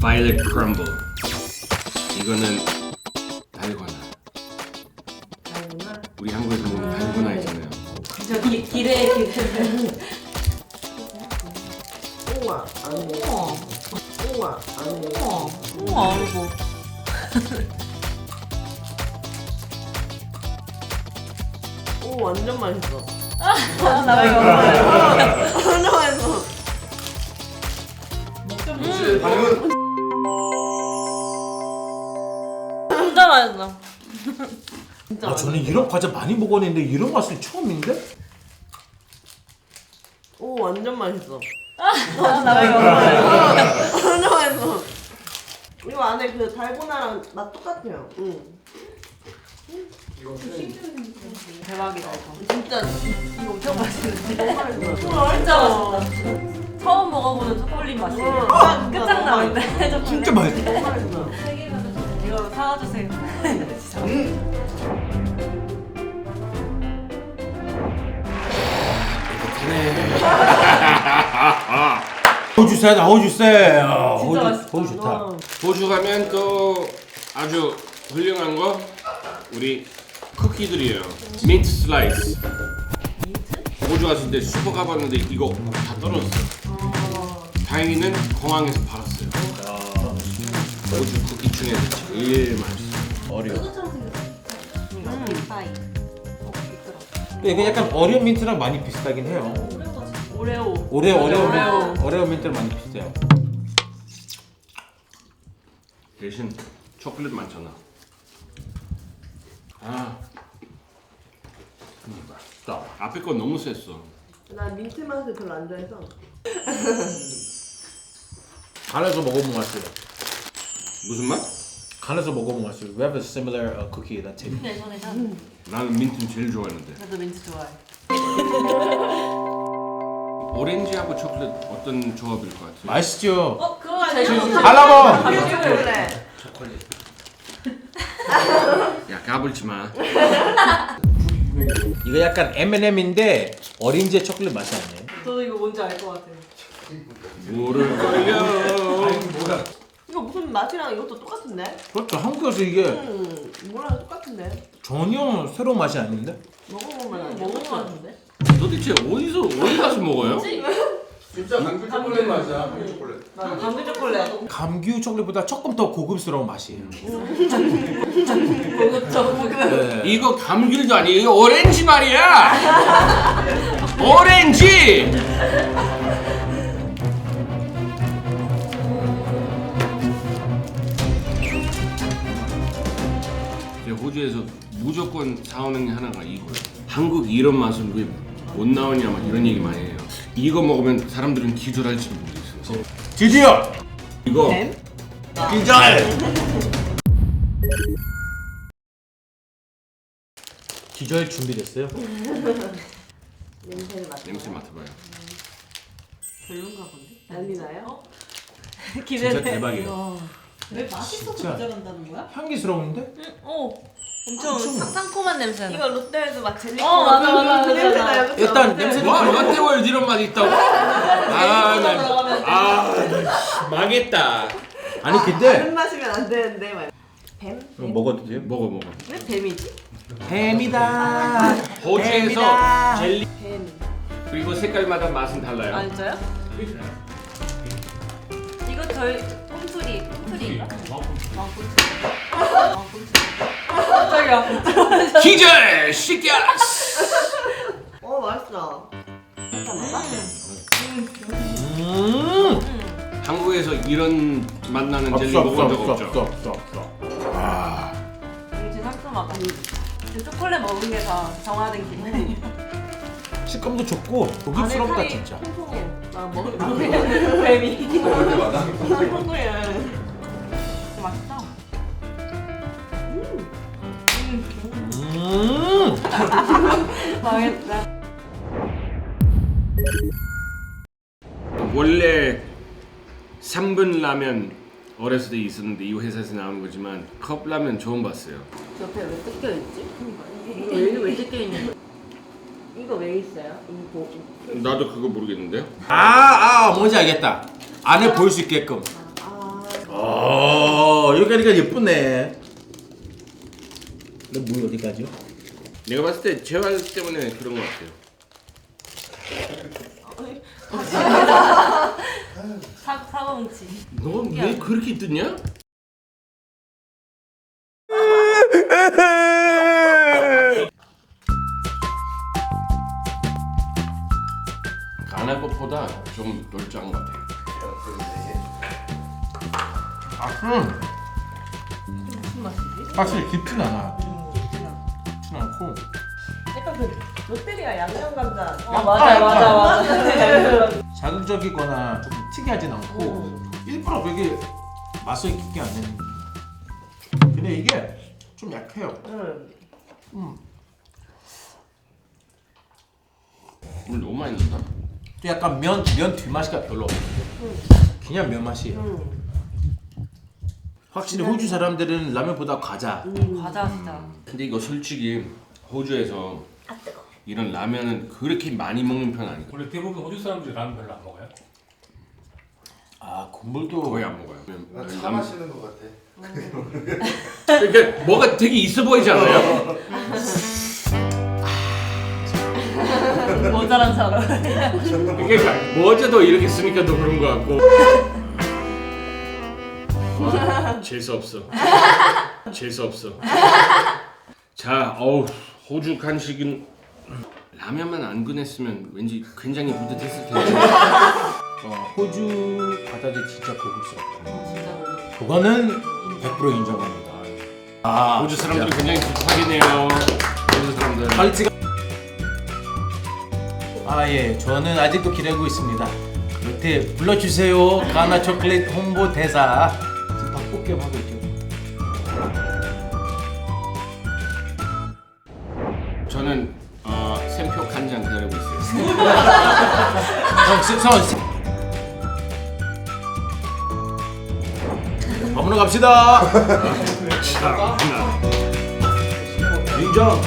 바이올렛 크럼블. 이거는 달고나. 달고나? 우리 한국에서 먹는 달고나 있잖아요. 저 기대. 우와 안에 우와 안에 우와 이거. 오 완전 맛있어. 나 이거 먹어요. 완전 맛있어. 진짜 맛있어. 진짜 아, 맛있어. 저는 이런 과자 많이 먹었는데 이런 맛은 처음인데? 오 완전 맛있어. 나 이거 먹어요. 완전 맛있어. 이거 안에 그 달고나랑 맛 똑같아요. 응. 대박이다 이거. 진짜 이거 엄청 맛있는데. 너무 맛있어. 진짜 맛있다. 처음 먹어보는 초콜릿 맛이에요. 아, 끝장나는데 초콜릿. 진짜 맛있어. 너무 맛있어. 이거 사와주세요. 호주세 나호주세. 진짜 맛있다. 호주 좋다. 호주 가면 또 아주 훌륭한 거 우리 쿠키들이에요. 민트 슬라이스. 호주 갔을 때 슈퍼 가봤는데 이거 다 떨어졌어. 다행히는 공항에서 팔았어요. 호주 쿠키 중에서 제일 맛있어. 어려. 빅파이. 이게 약간 어려 민트랑 많이 비슷하긴 해요. 오레오. 어려 민트랑 많이 비슷해요. 대신 초콜릿 많잖아. 아, 맛있다. 앞에 거 너무 셌어. 나 민트 맛을 별로 안 좋아해서. 간에서 먹어본 맛이에요. 무슨 맛? 간에서 먹어본 맛이에요. We have a similar cookie that tastes. 네, 저는 나는 민트는 제일 좋아했는데. 저도 민트 좋아해. 오렌지하고 초콜릿 어떤 조합일 것 같아? 맛있죠? 그거 아니에요? 알라모. 초콜릿. 야 까불지 마. 이거 약간 M&M인데 어린이집 초콜릿 맛이 아니에요. 저도 이거 뭔지 알 것 같아요. 뭐를 걸려? 이거 무슨 맛이랑 이것도 똑같은데? 그렇죠. 한국에서 이게 뭐랑 똑같은데? 전혀 새로운 맛이 아닌데? 먹어보면 먹을 것 같은데? 도대체 어디 가서 먹어요? 진짜 감귤 초콜릿 맛이야. 감귤 초콜릿. 감귤 초콜릿. 감귤 초콜릿보다 조금 더 고급스러운 맛이에요. 고급져. 네. 이거 감귤도 아니에요. 이거 오렌지 말이야. 오렌지. 이제 호주에서 무조건 사오는 게 하나가 이거예요. 한국 이런 맛은 왜 못 나오냐 막 이런 얘기 많이 해요. 이거 먹으면 사람들은 기절할지 모르겠어요. 드디어 이거 기절! 기절 준비됐어요? 냄새를 맡아. 냄새 맡아봐요. 별론가 본데? 난리 나요? 진짜 기대돼. 대박이에요. 왜 맛있어서 진짜. 기절한다는 거야? 향기스러운데? 엄청 상콤한 냄새 나. 이거 롯데에도 막 젤리 맞아. 그 냄새 나요. 그쵸? 일단 냄새도 와 롯데월드 이런 맛 있다고? 망했다. 아니 다른 근데 맛이면 안 되는데 막. 뱀? 먹어도 돼요? 먹어. 왜 뱀이지? 뱀이다. 호주에서 뱀이다. 젤리 뱀. 그리고 색깔마다 맛은 달라요. 아 진짜요? 이거 저희 꿈틀이인가? 깜짝이야. 기절 시키야. 맛있어. 한국에서 이런 맛 나는 젤리 먹은 적 없죠? 없어. 진짜 상큼하다. 초콜릿 먹은 게 다 정화된 기분이. 식감도 좋고 고급스럽다 살이 진짜. 통통해. 나 먹을 뱀이. 먹을 때마다. 통통해. 맛있다. 망했다. 원래 3분 라면 어렸을 때 있었는데 이 회사에서 나오는 거지만 컵라면 처음 봤어요. 옆에 왜 뜯겨 있지? 왜 뜯겨 있는 거야? 이거 왜 있어요? 이거 나도 그거 모르겠는데요. 뭔지 알겠다. 안에 보일 수 있게끔. 여기까지가 예쁘네. 너물 어디까지요? 내가 봤을 때 재활 때문에 그런 것 같아요. 사과 뭉치. 너 왜 그렇게 뜯냐? 가나 것보다 좀 널쩡한 것 같아. 무슨 맛이지? 확실히 깊진 않아. 깊진 않고. 약간 그 롯데리아 양념 감자. 맞아. 자극적이거나 좀 특이하진 않고 일부러 그게 맛을 깊게 안 내는. 근데 이게 좀 약해요. 물 너무 많이 넣었다. 또 약간 면 뒷맛이가 별로 없어. 그냥 면 맛이에요. 확실히 호주 사람들은 라면보다 과자. 과자 진짜. 근데 이거 솔직히 호주에서 이런 라면은 그렇게 많이 먹는 편 아니고 원래 대부분 호주 사람들이 라면 별로 안 먹어요? 아 국물도 거의 안 먹어요. 차 마시는 것 같아. 그러니까 뭐가 되게 있어 보이지 않아요? 모자란 사람. 그러니까 뭐 어제도 이렇게 쓰니까 더 그런 것 같고. 와, 재수 없어. 재수 없어. 자, 호주 간식은 라면만 안 꺼냈으면 왠지 굉장히 뿌듯했을 텐데. 호주 과자들 진짜 고급스럽다. 진짜 너무. 그거는 100% 인정합니다. 호주 사람들 굉장히 독하겠네요. 호주 사람들. 퀄리티가 예, 저는 아직도 기다리고 있습니다. 여태 불러주세요. 가나 초콜릿 홍보 대사. 지금 닭볶음 하고 있죠. 저는 샘표 간장 기다리고 있어요. 밥으로 갑시다. 자, 인정.